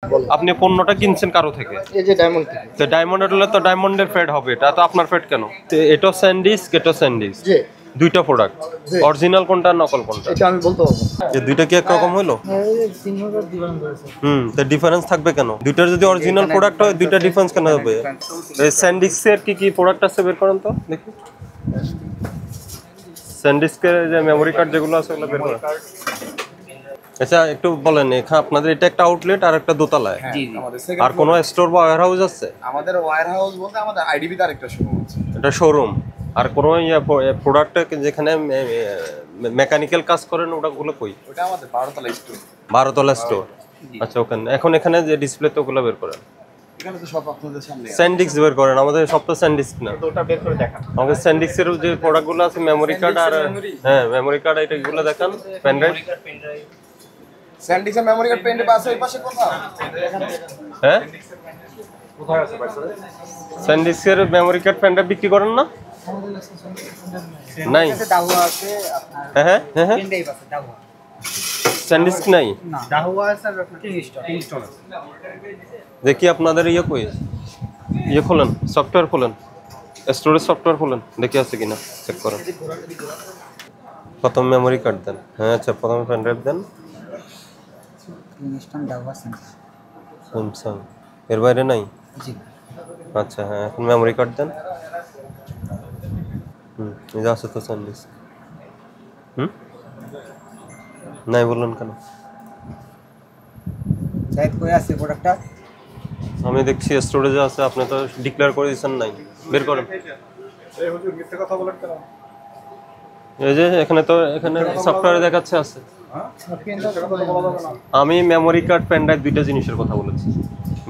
আপনি পণ্যটা কিনছেন কারো থেকে, এই যে ডায়মন্ড থেকে। তো ডায়মন্ডের হলে তো ডায়মন্ডের ফেড হবে, এটা তো আপনার ফেড কেন? এটা স্যান্ডউইচ, এটা স্যান্ডউইচ, জি দুইটা প্রোডাক্ট, জি। অরিজিনাল কোনটা নকল কোনটা? এটা আমি বলতে পারবো না। এই দুইটা কি এক রকম হলো? এই 3000 দিবেন বলেছে। তো ডিফারেন্স থাকবে কেন? দুইটার যদি অরিজিনাল প্রোডাক্ট হয় দুইটা ডিফারেন্স কেন হবে? এই স্যান্ডউইচের কি কি প্রোডাক্ট আছে বের করেন তো দেখি। স্যান্ডউইচের যে মেমরি কার্ড যেগুলো আছে ওগুলো বের করেন। আচ্ছা একটু বলেন, এখানে আপনাদের এটা একটা আউটলেট আর একটা দোতলায়, জি জি। আর কোনো স্টোর বা ওয়্যার হাউস আছে? আমাদের ওয়্যার হাউস বলতে আমাদের আইডিবি তার একটা শোরুম আছে। এটা শোরুম, আর কোনো প্রোডাক্ট যেখানে মেকানিক্যাল কাজ করেন ওটাগুলো কই? ওটা আমাদের 12 তলা স্টোর। 12 তলা স্টোর। আচ্ছা ওখানে এখন এখানে যে ডিসপ্লে তো ওগুলো বের করেন। এখানে তো সব আপনাদের সামনে আছে। স্যান্ডিক্স বের করেন, আমাদের সব তো স্যান্ডিক্স না। তো ওটা বের করে দেখান। আমাদের স্যান্ডিক্সের যে প্রোডাক্টগুলো আছে মেমরি কার্ড আর হ্যাঁ মেমরি কার্ড এটাগুলো দেখান, পেন ড্রাইভ। স্যান্ডিক্সের মেমরি কার্ড পেন ড্রাইভ আছে ওই পাশে কোথাও? হ্যাঁ কোথায় আছে ভাই স্যার? স্যান্ডিক্সের মেমরি কার্ড পেন ড্রাইভ বিক্রি করেন না? নাই। দাহুয়া আছে আপনার, হ্যাঁ হ্যাঁ হ্যাঁ হ্যাঁ, পেন ড্রাইভ আছে দাহুয়া। স্যান্ডিক্স নাই। না দাহুয়া আছে আর আপনার কিংস্টন আছে। দেখি আপনাদের ইয়ে কই, ইয়ে খোলেন, সফটওয়্যার খোলেন, স্টোরেজ সফটওয়্যার খোলেন, দেখি আছে কিনা চেক করেন। প্রথম মেমরি কার্ড দেন, হ্যাঁ আচ্ছা প্রথমে পেন ড্রাইভ দেন। কিংস্টন দাহুয়া স্যামসাং এর বাইরে নাই? জি। আচ্ছা হ্যাঁ এখন মেমরি কার্ড দেন। এই যে আছে তো স্যান্ডউইচ। নাই বললেন কেন? সাইড কই আছে প্রোডাক্টটা? আমি দেখছি স্টোরেজে আছে, আপনি তো ডিক্লেয়ার করে দিয়েছেন নাই, বের করেন। এই হুজুর মিথ্যা কথা বলেন কেন? এই যে এখানে তো এখানে সফটওয়্যারে দেখাচ্ছে আছে। আমি মেমরি কার্ড পেন ড্রাইভ দুইটা জিনিসের কথা বলেছি।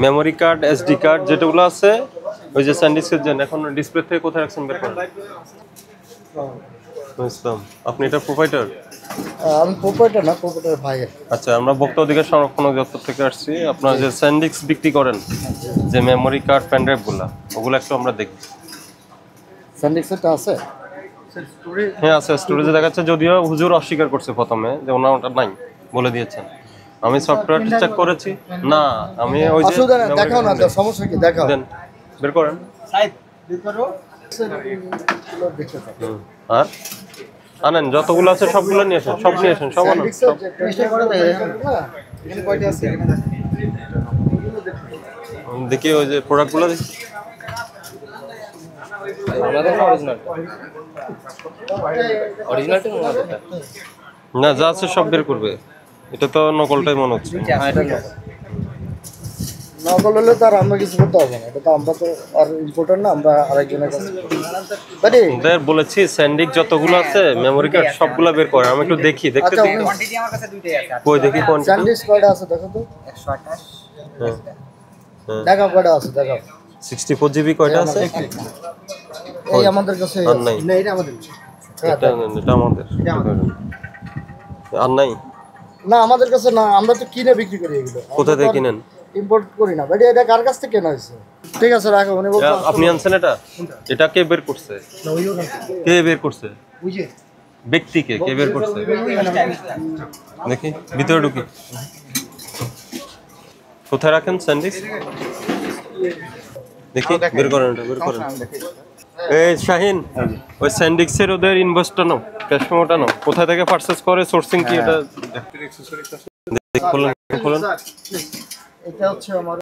মেমরি কার্ড এসডি কার্ড যেটাগুলো আছে ওই যে স্যান্ডউইচের জন্য এখন ডিসপ্লে থেকে কোথায় রাখছেন বের করেন। ইসলাম, আপনি এটা প্রোভাইডার? আমি প্রোপাইটার না, প্রোপাইটার ভাই। আচ্ছা আমরা ভোক্তা অধিকার সংরক্ষণ অধিদপ্তর থেকে আসছি। আপনারা যে স্যান্ডউইচ বিক্রি করেন যে মেমরি কার্ড পেন ড্রাইভগুলো ওগুলো একটু আমরা দেখি। স্যান্ডিক্সটা আছে? হ্যাঁ আছে, স্টোরেজে দেখাচ্ছে, যদিও হুজুর অস্বীকার করছে প্রথমে যে ওনার ওটা নাই বলে দিয়েছেন। আমি সফটওয়্যার চেক করেছি, না আমি ওই যে অসুবিধা নেই, দেখাও না, সমস্যা কি দেখাও। দেন বের করেন। সাইড বের করো। আর আনেন যতগুলো আছে সবগুলো নিয়ে আসেন, সব নিয়ে আসেন, সব আনেন সব। এখানে কয়টা আছে? দেখি ওই যে প্রোডাক্টগুলো দেখি। না যা আছে সব বের করবে, এটা তো নকলটাই মনে হচ্ছে। নকল হলে তার আমরা কিছু করতে হবে না, এটা তো আমরা তো আর ইম্পোর্টার না, আমরা আরেকজনের কাছে বাড়ি ওদের বলেছি স্যান্ডিক যতগুলো আছে মেমরি কার্ড সবগুলো বের করে, আমি একটু দেখি, দেখতে আচ্ছা, দেখি কোয়ান্টিটি আমার কাছে দুইটাই আছে। কই দেখি কোন স্যান্ডউইচ কয়টা আছে দেখো তো। 128 দেখাও কয়টা আছে দেখাও। 64 জিবি কয়টা আছে? এই আমাদের কাছে আর নাই। না, এটা আমাদের এটা আমাদের আর নাই। না আমাদের কাছে না, আমরা তো কিনে বিক্রি করি এগুলো। কোথা থেকে কিনেন? ইম্পোর্ট করি না ভাই, এটা কার কাছ থেকে কেনা হয়েছে? ঠিক আছে রাখো, উনি বলতে আপনি আনছেন এটা? এটা কে বের করছে? কে বের করছে? বুঝে ব্যক্তি কে বের করছে? দেখি ভিতরে ঢুকি। কোথায় রাখেন স্যান্ডউইচ? দেখি বের করেন, এটা বের করেন। এই শাহিন, ওই স্যান্ডউইচের ওদের ইনভয়েসটা নাও, ক্যাশ মেমোটা নাও, কোথা থেকে পারচেজ করে, সোর্সিং কি এটা খোলেন খোলেন। এটা হচ্ছে আমার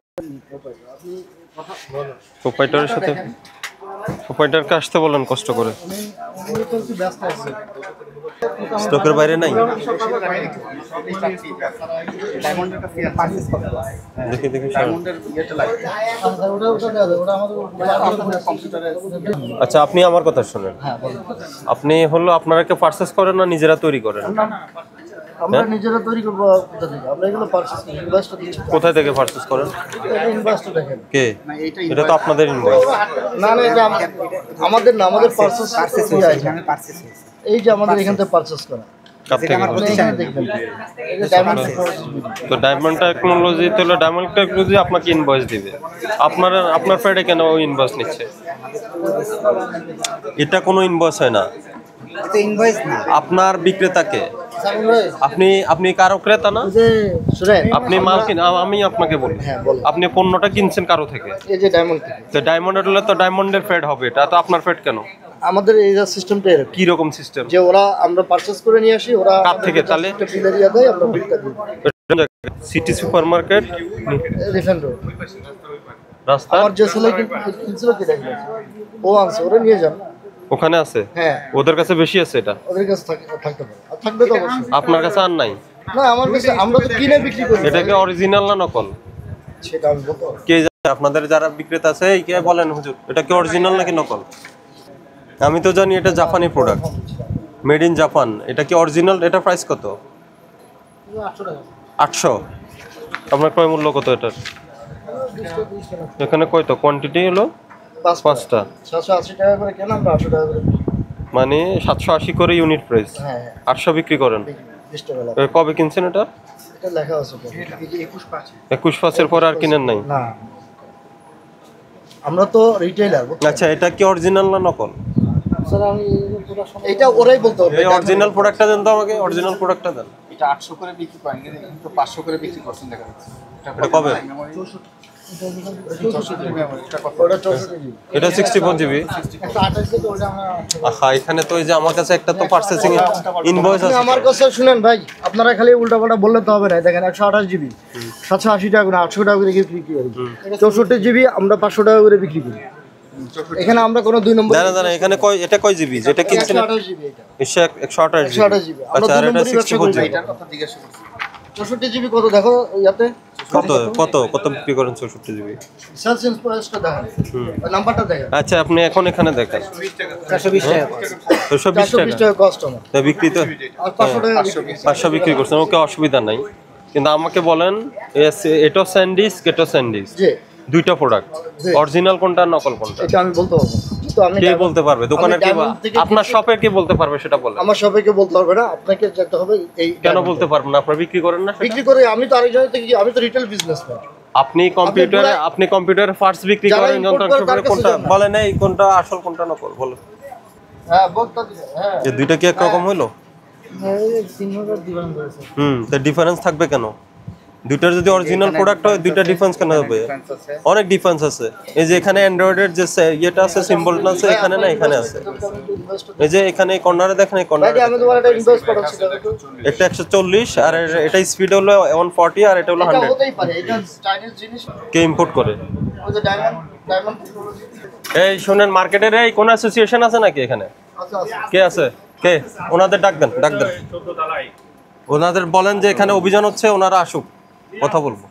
আপনি কথা বলেন প্রোপাইটারের সাথে, প্রোপাইটারকে আসতে বলেন কষ্ট করে। উনি তো একটু ব্যস্ত আছে, স্টকের বাইরে নাই। ডায়মন্ডের কাছে পারচেজ করতে হবে। দেখি দেখি ডায়মন্ডের ইয়েটা লাগবে। ওটা দেওয়া যাবে, ওটা আমাদের কম্পিউটারে আচ্ছা আপনি আমার কথা শুনেন। হ্যাঁ বলেন। আপনি হলো আপনারা কি পারচেজ করেন না নিজেরা তৈরি করেন? আমরা নিজেরা তৈরি করবো কোথা থেকে? আমরা এগুলো পারচেজ করি, ইনভয়েসটা দিচ্ছি। কোথায় থেকে পারচেজ করেন? এটা ইনভয়েসটা দেখেন। কে? এটা তো আপনাদের ইনভয়েস। না না, এটা আমাদের না, আমাদের পারচেজ এখানে পারচেজ হয়েছে। এই যে আমাদের এখান থেকে পারচেজ করা। কাপ থেকে? এখানে দেখবেন এই যে ডায়মন্ড তো ডায়মন্ড টেকনোলজি, তাহলে ডায়মন্ড টেকনোলজি আপনাকে ইনভয়েস দিবে, আপনার ফেডে কেন ওই ইনভয়েস নিচ্ছে? এটা কোনো ইনভয়েস হয় না, এটা ইনভয়েস না। আপনার বিক্রেতাকে আপনি কারো ক্রেতা না? ওই যে শুনেন, আপনি মাল কিনে আমি আপনাকে বলি, হ্যাঁ, বলেন। আপনি পণ্যটা কিনছেন কারো থেকে, এই যে ডায়মন্ড থেকে। তো ডায়মন্ডের হলে তো ডায়মন্ডের ফেড হবে, এটা তো আপনার ফেড কেন? আমাদের এই সিস্টেমটা এরকম কি রকম সিস্টেম? যে ওরা আমরা পারচেজ করে নিয়ে আসি, ওরা কার থেকে তাহলে? একটা বিল এরিয়া দেয়, আমরা বিলটা দিই। City super market refund road. রাস্তা আমার যে ছেলে কিনছিল কি দেখলেন, ও আনছে, ওরা নিয়ে যান। ওখানে আছে, হ্যাঁ, ওদের কাছে বেশি আছে এটা, ওদের কাছে থাকতে পারে, আর থাকবে তো অবশ্যই। আপনার কাছে আর নাই? না, আমার কাছে, আমরা তো কিনে বিক্রি করি। এটা কি অরিজিনাল না নকল? সেটা আমি বলতে পারবো না। কে জানে? আপনাদের যারা বিক্রেতা আছে এই কে বলেন হুজুর, এটা কি অরিজিনাল নাকি নকল? আমি তো জানি এটা জাপানি প্রোডাক্ট, মেড ইন জাপান। এটা কি অরিজিনাল? এটা প্রাইস কত? 800। আপনার ক্রয় মূল্য কত এটার? এখানে কয়টা কোয়ান্টিটি হলো? 5টা। 780 টাকা করে কেন, আমরা 800 টাকা করে বিক্রি করি। মানে 780 করে ইউনিট প্রাইস, হ্যাঁ, 800 বিক্রি করেন। 20 টাকা লাভ। কবে কিনছেন এটা? এটা লেখা আছে তো। 21 পরে আর কিনেন নাই? না, আমরা তো রিটেইলার। আচ্ছা, এটা কি অরিজিনাল না নকল? এটা ওরাই বলতে হবে। এই অরিজিনাল প্রোডাক্টটা দেন তো আমাকে, অরিজিনাল প্রোডাক্টটা দেন। এটা 800 করে বিক্রি করেন কিন্তু 500 করে বিক্রি করছেন দেখা যাচ্ছে। এটা কবে? ওটা 64 জিবি। এটা 64 জিবি। একটা 28 জিবি, ওটা আমরা। আহা, এখানে তো এই যে আমার কাছে একটা তো পারচেজিং ইনভয়েস আপনি আছে। আমার কাছে শুনেন ভাই, আপনারা খালি উল্টাপাল্টা বললে তো হবে না। দেখেন 128 জিবি 780 টাকা করে, 800 টাকা করে বিক্রি করি। 64 জিবি আমরা 500 টাকা করে বিক্রি করি। এখানে আমরা কোনো 2 নম্বর। দাঁড়া, এখানে এটা কয় জিবি যেটা কিনছেন? 128 জিবি এটা। 128 128 জিবি। জিবি। আমরা আচ্ছা, আর 2 এটা নম্বরই ব্যবসা 64 করি। জিবি। এটার কথা জিজ্ঞাসা করছি। 64 জিবি কত দেখো ইয়াতে? কত বিক্রি করেন 64 জিবি? সেলস প্রাইসটা দেখেন, নাম্বারটা দেখেন। আচ্ছা, আপনি এখন এখানে দেখেন 420 টাকা। 420 420 টাকা। টাকা কাস্টমার। তা বিক্রি তো আর 500 টাকা বিক্রি। 500 বিক্রি করছেন, ওকে অসুবিধা নাই। কিন্তু আমাকে বলেন এটা স্যান্ডউইচ, কেটো স্যান্ডউইচ, জি, দুইটা প্রোডাক্ট, জি। অরিজিনাল কোনটা নকল কোনটা? এটা আমি বলতে পারবো না। কিন্তু আমি কে বলতে পারবে? দোকানের কে? Diamond থেকে আপনার কিনছি। শপে কে বলতে পারবে সেটা বলেন। আমার সবাইকে বলতে হবে না, আপনাকে যেতে হবে। এই কেন Diamond বলতে পারবেন না? আপনারা বিক্রি করেন না সেটা? বিক্রি করে আমি তো আরেকজনের থেকে, আমি তো রিটেল বিজনেসম্যান। আপনি কম্পিউটারে পার্টস বিক্রি যারা করেন, import করে তার কাছে কোনটা যান না। বলেন? এই কোনটা আসল কোনটা নকল বলেন? হ্যাঁ, বলতে দিন। হ্যাঁ, এই দুইটা কি একরকম হইলো? এই 3000 দিবেন বলেছে। তো ডিফারেন্স থাকবে কেন? দুইটার যদি অরিজিনাল প্রোডাক্ট হয়, দুইটা ডিফারেন্স কেন হবে? অনেক ডিফারেন্স আছে। এই যে এখানে অ্যান্ড্রয়েডের যে ইয়েটা আছে, সিম্বলটা আছে, এখানে না এখানে আছে। এই যে এখানে কর্নারে দেখেন, এই ভাই কর্নারে আমি তোমার একটা ইনভয়েস পাঠাচ্ছি। একটা 140 আর এটা স্পিড হলো 140 আর এটা হলো এটা 100। হতেই পারে, এটা চাইনিজ জিনিস। কে ইম্পোর্ট করে? ওই যে ডায়মন্ড। এই শুনেন, মার্কেটের এই কোন অ্যাসোসিয়েশন আছে নাকি এখানে? আচ্ছা, আচ্ছা। কে আছে? কে? ওনাদের ডাক দেন। ওনাদের বলেন যে এখানে অভিযান হচ্ছে, ওনারা আসুক, কথা বলবো।